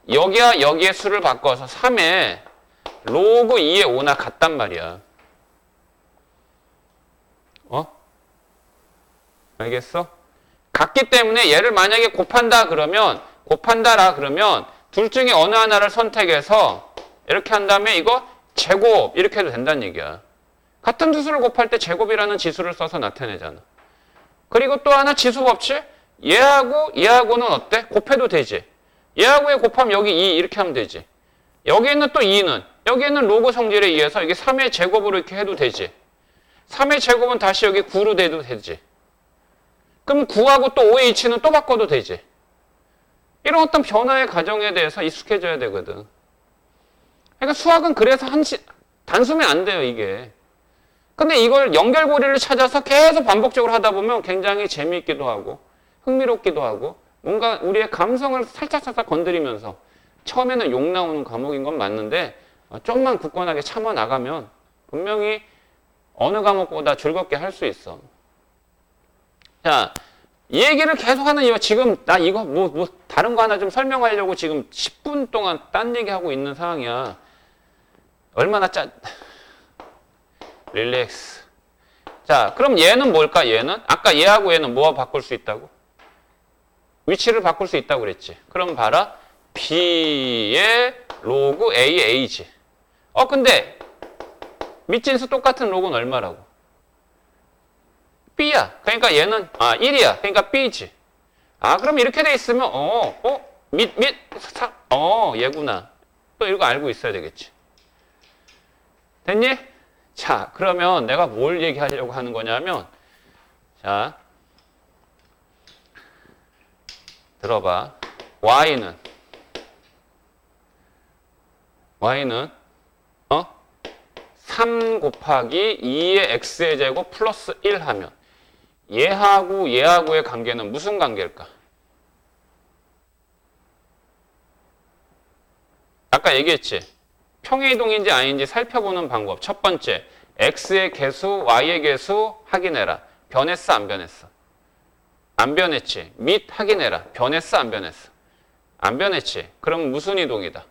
여기와 여기의 수를 바꿔서 3에 로그 2의 5나 같단 말이야. 알겠어? 같기 때문에 얘를 만약에 곱한다라 그러면 둘 중에 어느 하나를 선택해서 이렇게 한 다음에 이거 제곱 이렇게 해도 된다는 얘기야. 같은 두 수를 곱할 때 제곱이라는 지수를 써서 나타내잖아. 그리고 또 하나 지수 법칙. 얘하고는 어때? 곱해도 되지. 얘하고 얘 곱하면 여기 2 이렇게 하면 되지. 여기 있는 또 2는 여기에는 로그 성질에 의해서 이게 3의 제곱으로 이렇게 해도 되지. 3의 제곱은 다시 여기 9로 돼도 되지. 그럼 9하고 또 5의 이치는 또 바꿔도 되지. 이런 어떤 변화의 과정에 대해서 익숙해져야 되거든. 그러니까 수학은 그래서 단숨에 안 돼요, 이게. 근데 이걸 연결고리를 찾아서 계속 반복적으로 하다 보면 굉장히 재미있기도 하고 흥미롭기도 하고 뭔가 우리의 감성을 살짝살짝 건드리면서 처음에는 욕 나오는 과목인 건 맞는데 좀만 굳건하게 참아 나가면 분명히 어느 과목보다 즐겁게 할 수 있어. 자, 이 얘기를 계속 하는 이유, 지금 나 이거 다른 거 하나 좀 설명하려고 지금 10분 동안 딴 얘기하고 있는 상황이야. 얼마나 릴렉스. 자, 그럼 얘는 뭘까? 얘는? 아까 얘하고 얘는 뭐와 바꿀 수 있다고? 위치를 바꿀 수 있다고 그랬지. 그럼 봐라. B의 로그 AA지. 근데 밑진수 똑같은 로그는 얼마라고? B야. 그러니까 얘는 1이야. 그러니까 B지. 그럼 이렇게 돼 있으면 얘구나. 또 이거 알고 있어야 되겠지. 됐니? 자, 그러면 내가 뭘 얘기하려고 하는 거냐면, 자, 들어봐. Y는 3 곱하기 2의 x의 제곱 플러스 1 하면 얘하고의 관계는 무슨 관계일까? 아까 얘기했지. 평행이동인지 아닌지 살펴보는 방법. 첫 번째, x의 개수, y의 개수 확인해라. 변했어, 안 변했어? 안 변했지. 및 확인해라. 변했어, 안 변했어? 안 변했지. 그럼 무슨 이동이다?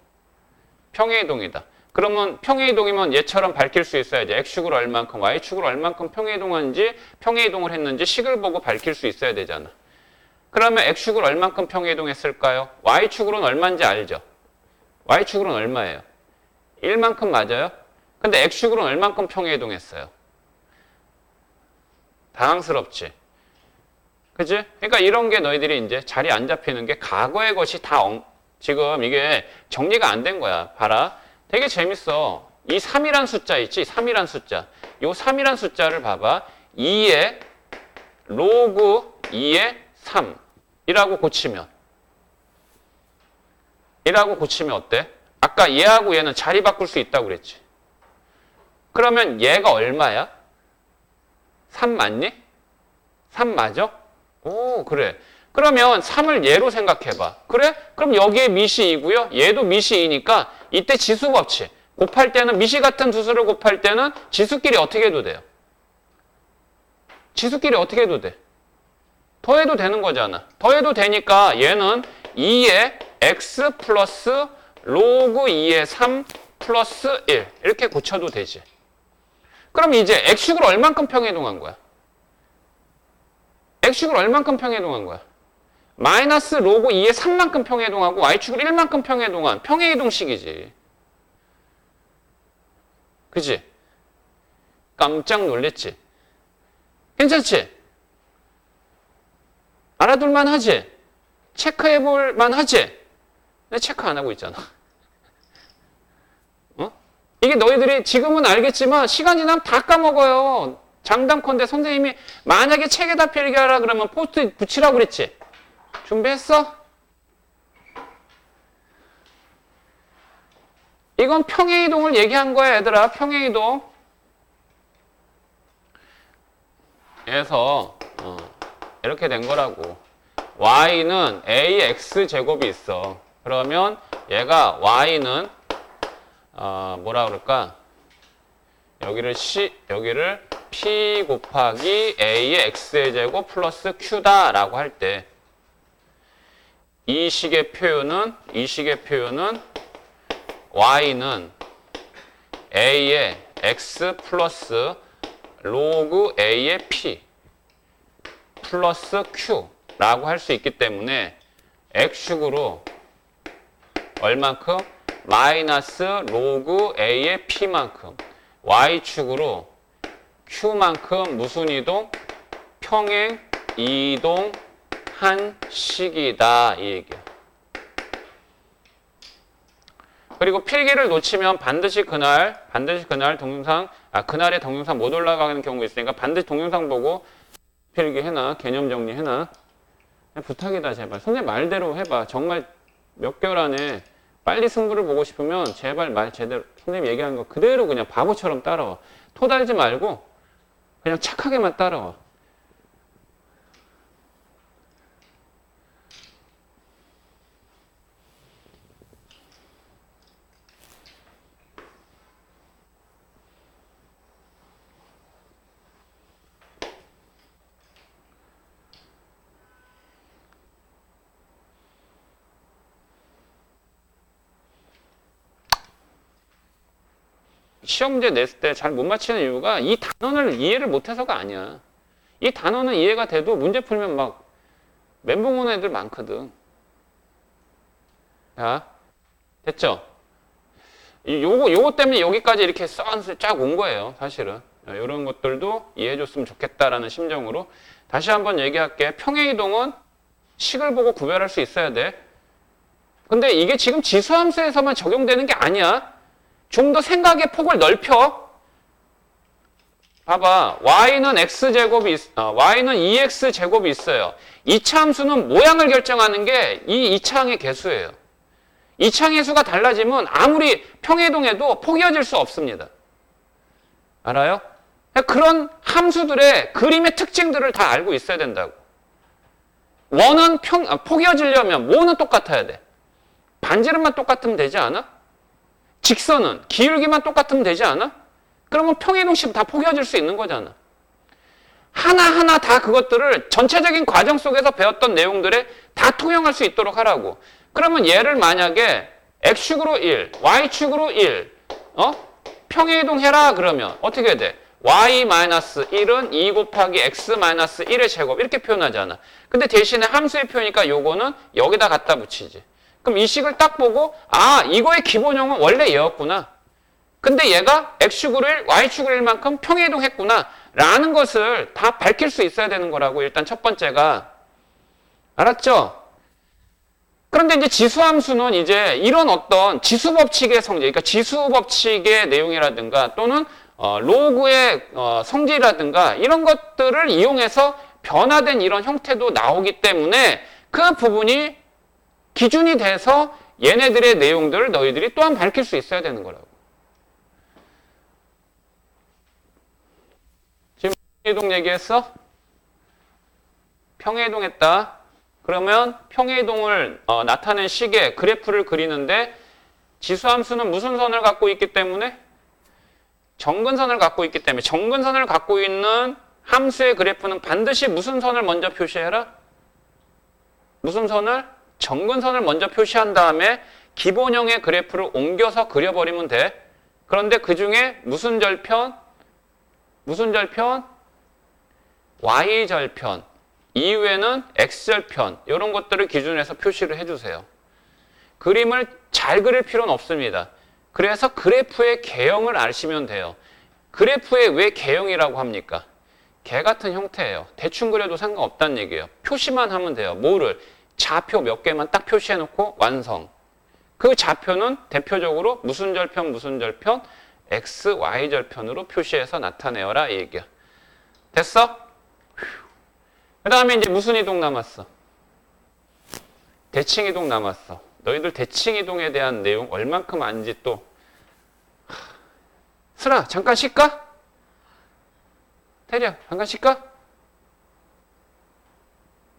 평행이동이다. 그러면 평행이동이면 얘처럼 밝힐 수 있어야지. x축으로 얼만큼, y축으로 얼만큼 평행이동을 했는지 식을 보고 밝힐 수 있어야 되잖아. 그러면 x축으로 얼만큼 평행이동했을까요? y축으로는 얼마인지 알죠? y축으로는 얼마예요? 1만큼 맞아요? 근데 x축으로는 얼만큼 평행이동했어요? 당황스럽지? 그치? 그러니까 이런 게 너희들이 이제 자리 안 잡히는 게 과거의 것이 다 지금 이게 정리가 안 된 거야. 봐라. 되게 재밌어. 이 3이란 숫자 있지? 3이란 숫자. 이 3이란 숫자를 봐봐. 2의 로그 2의 3이라고 고치면 어때? 아까 얘하고 얘는 자리 바꿀 수 있다고 그랬지. 그러면 얘가 얼마야? 3 맞니? 3 맞아? 오, 그래. 그러면 3을 얘로 생각해봐. 그래? 그럼 여기에 밑이 2고요. 얘도 밑이 2니까 이때 지수법칙. 곱할 때는 밑이 같은 두 수를 곱할 때는 지수끼리 어떻게 해도 돼요? 지수끼리 어떻게 해도 돼? 더해도 되는 거잖아. 더해도 되니까 얘는 2의 x 플러스 로그 2의 3 플러스 1 이렇게 고쳐도 되지. 그럼 이제 x축으로 얼만큼 평행이동한 거야? x축으로 얼만큼 평행이동한 거야? 마이너스 로그 2의 3만큼 평행이동하고 y축으로 1만큼 평행이동한 평행이동식이지. 그치? 깜짝 놀랬지? 괜찮지? 알아둘만 하지? 체크해볼만 하지? 근데 체크 안 하고 있잖아. 이게 너희들이 지금은 알겠지만 시간 지나면 다 까먹어요. 장담컨대 선생님이 만약에 책에다 필기하라 그러면 포스트잇 붙이라고 그랬지? 준비했어? 이건 평행이동을 얘기한 거야, 얘들아. 평행이동. 그래서 이렇게 된 거라고. y는 ax 제곱이 있어. 그러면 얘가 y는 뭐라 그럴까? 여기를 p 곱하기 a의 x의 제곱 플러스 q다라고 할 때 이 식의 표현은 y는 a의 x 플러스 로그 a의 p 플러스 q라고 할 수 있기 때문에 x축으로 얼만큼? 마이너스 로그 a의 p만큼, y축으로 q만큼 무슨 이동? 평행 이동한 식이다 이 얘기야. 그리고 필기를 놓치면 반드시 그날 동영상 그날의 동영상 못 올라가는 경우 있으니까 반드시 동영상 보고 필기 해놔. 개념 정리 해놔. 부탁이다 제발. 선생님 말대로 해봐. 정말 몇 개월 안에 빨리 승부를 보고 싶으면 제발 말 제대로 선생님 얘기하는 거 그대로 그냥 바보처럼 따라와. 토달지 말고 그냥 착하게만 따라와. 시험 문제 냈을 때 잘 못 맞히는 이유가 이 단원을 이해를 못해서가 아니야. 이 단원은 이해가 돼도 문제 풀면 막 멘붕 오는 애들 많거든. 자, 됐죠? 요거 때문에 여기까지 이렇게 쫙 온 거예요, 사실은. 이런 것들도 이해해줬으면 좋겠다라는 심정으로. 다시 한번 얘기할게. 평행이동은 식을 보고 구별할 수 있어야 돼. 근데 이게 지금 지수함수에서만 적용되는 게 아니야. 좀 더 생각의 폭을 넓혀. 봐봐. y는 x제곱이, y는 2x제곱이 있어요. 2차 함수는 모양을 결정하는 게 이 2차항의 개수예요. 2차항의 수가 달라지면 아무리 평행이동해도 포기해질 수 없습니다. 알아요? 그런 함수들의 그림의 특징들을 다 알고 있어야 된다고. 원은 포기해지려면 뭐는 똑같아야 돼? 반지름만 똑같으면 되지 않아? 직선은 기울기만 똑같으면 되지 않아? 그러면 평행이동식 다 포기해질 수 있는 거잖아. 하나하나 다 그것들을 전체적인 과정 속에서 배웠던 내용들에 다 통용할 수 있도록 하라고. 그러면 얘를 만약에 x축으로 1, y축으로 1, 평행이동 해라 그러면 어떻게 돼? y-1은 2 곱하기 x-1의 제곱 이렇게 표현하잖아. 근데 대신에 함수의 표현이니까 요거는 여기다 갖다 붙이지. 그럼 이 식을 딱 보고 아 이거의 기본형은 원래 얘였구나. 근데 얘가 x축으로 1, y축으로 1만큼 평행이동 했구나 라는 것을 다 밝힐 수 있어야 되는 거라고. 일단 첫 번째가. 알았죠? 그런데 이제 지수함수는 이제 이런 어떤 지수법칙의 성질, 그러니까 지수법칙의 내용이라든가 또는 로그의 성질이라든가 이런 것들을 이용해서 변화된 이런 형태도 나오기 때문에 그 부분이 기준이 돼서 얘네들의 내용들을 너희들이 또한 밝힐 수 있어야 되는 거라고. 지금 평행이동 얘기했어? 평행이동 했다. 그러면 평행이동을 나타낸 식의 그래프를 그리는데 지수함수는 무슨 선을 갖고 있기 때문에? 정근선을 갖고 있기 때문에 정근선을 갖고 있는 함수의 그래프는 반드시 무슨 선을 먼저 표시해라? 무슨 선을? 정근선을 먼저 표시한 다음에 기본형의 그래프를 옮겨서 그려버리면 돼. 그런데 그 중에 무슨 절편? 무슨 절편? y절편. 이후에는 x절편. 이런 것들을 기준으로 해서 표시를 해주세요. 그림을 잘 그릴 필요는 없습니다. 그래서 그래프의 개형을 아시면 돼요. 그래프의 왜 개형이라고 합니까? 개 같은 형태예요. 대충 그려도 상관없다는 얘기예요. 표시만 하면 돼요. 뭐를? 좌표 몇 개만 딱 표시해놓고 완성. 그 좌표는 대표적으로 무슨 절편 무슨 절편 x, y 절편으로 표시해서 나타내어라 이 얘기야. 됐어? 그 다음에 이제 무슨 이동 남았어? 대칭 이동 남았어. 너희들 대칭 이동에 대한 내용 얼만큼 아는지 또. 슬아 잠깐 쉴까? 태리야 잠깐 쉴까?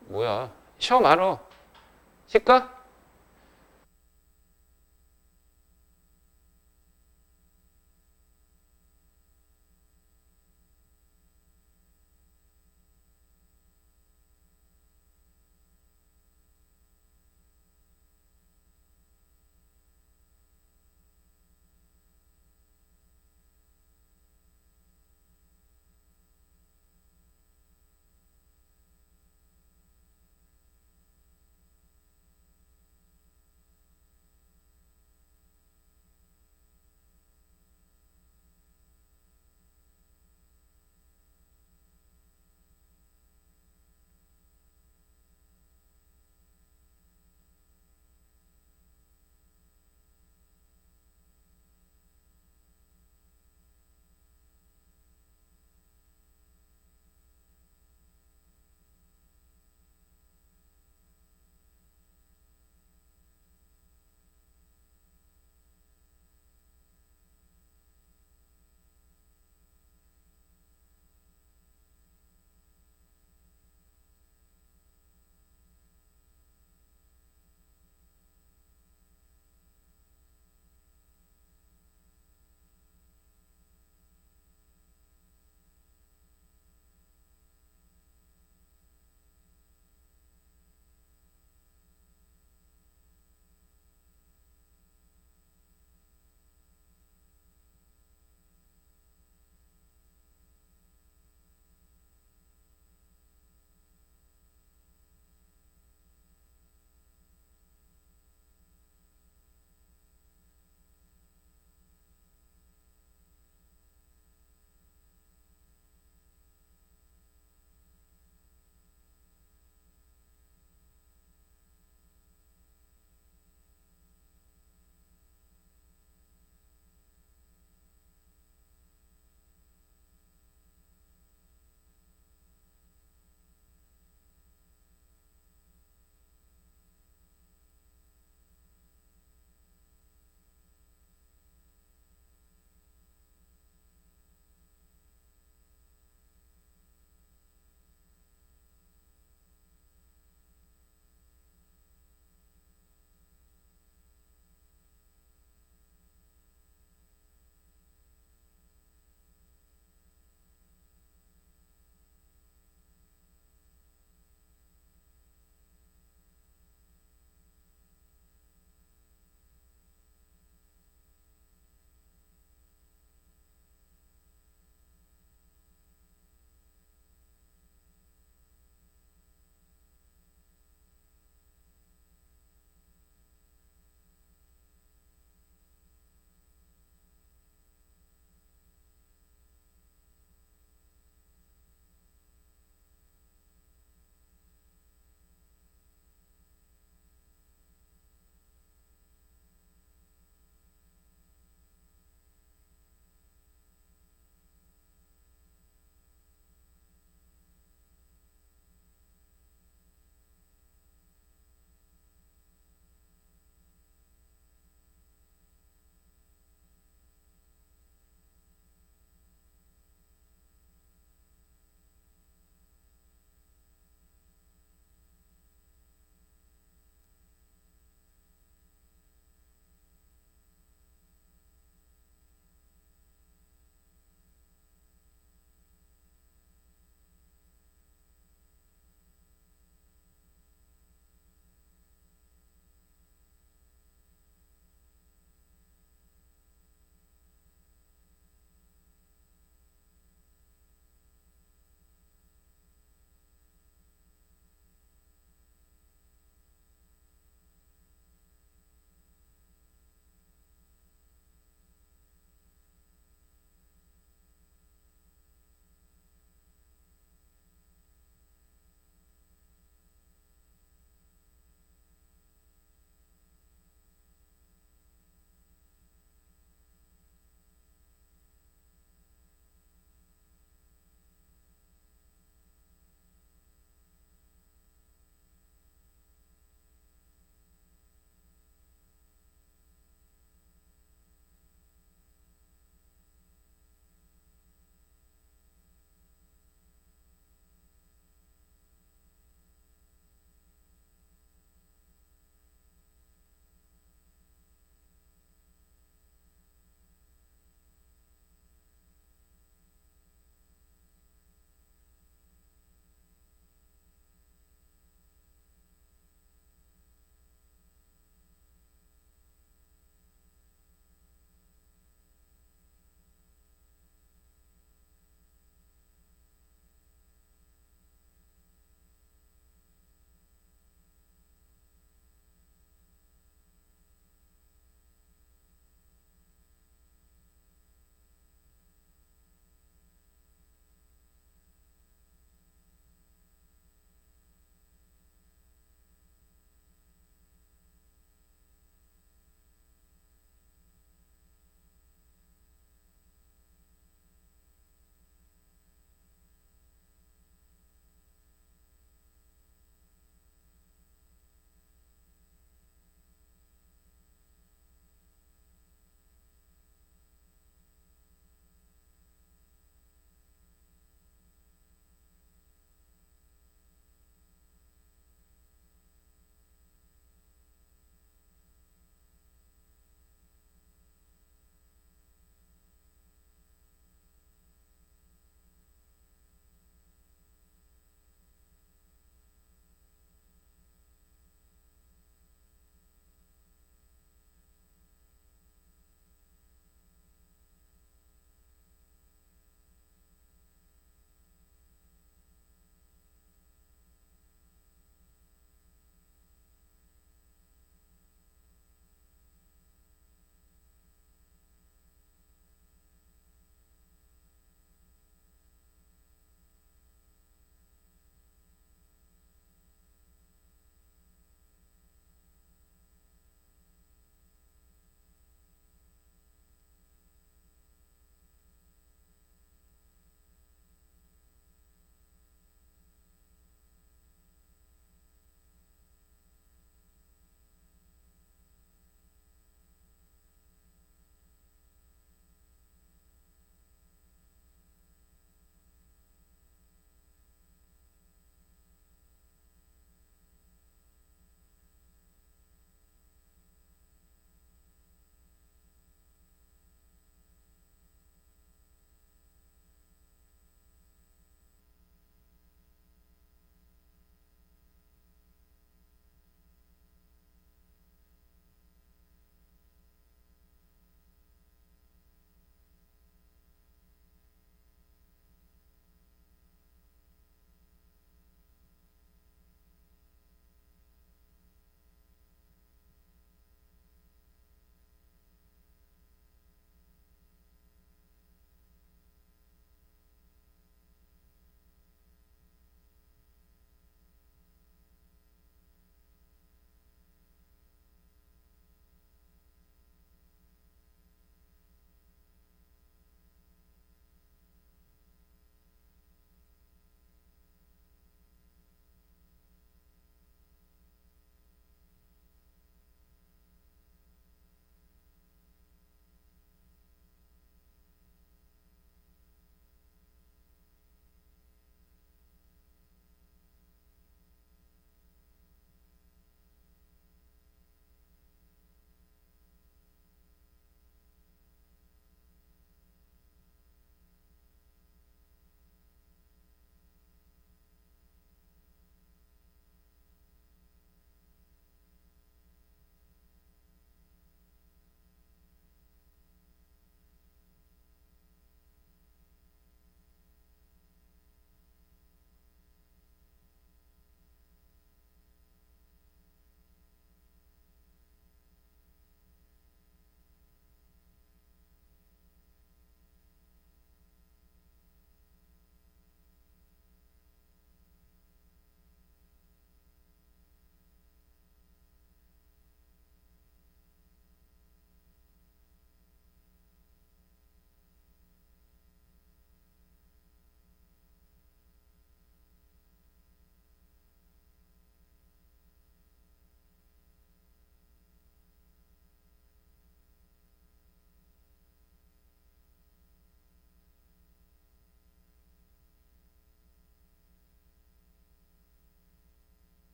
뭐야 쉬어 말어. 쉴까?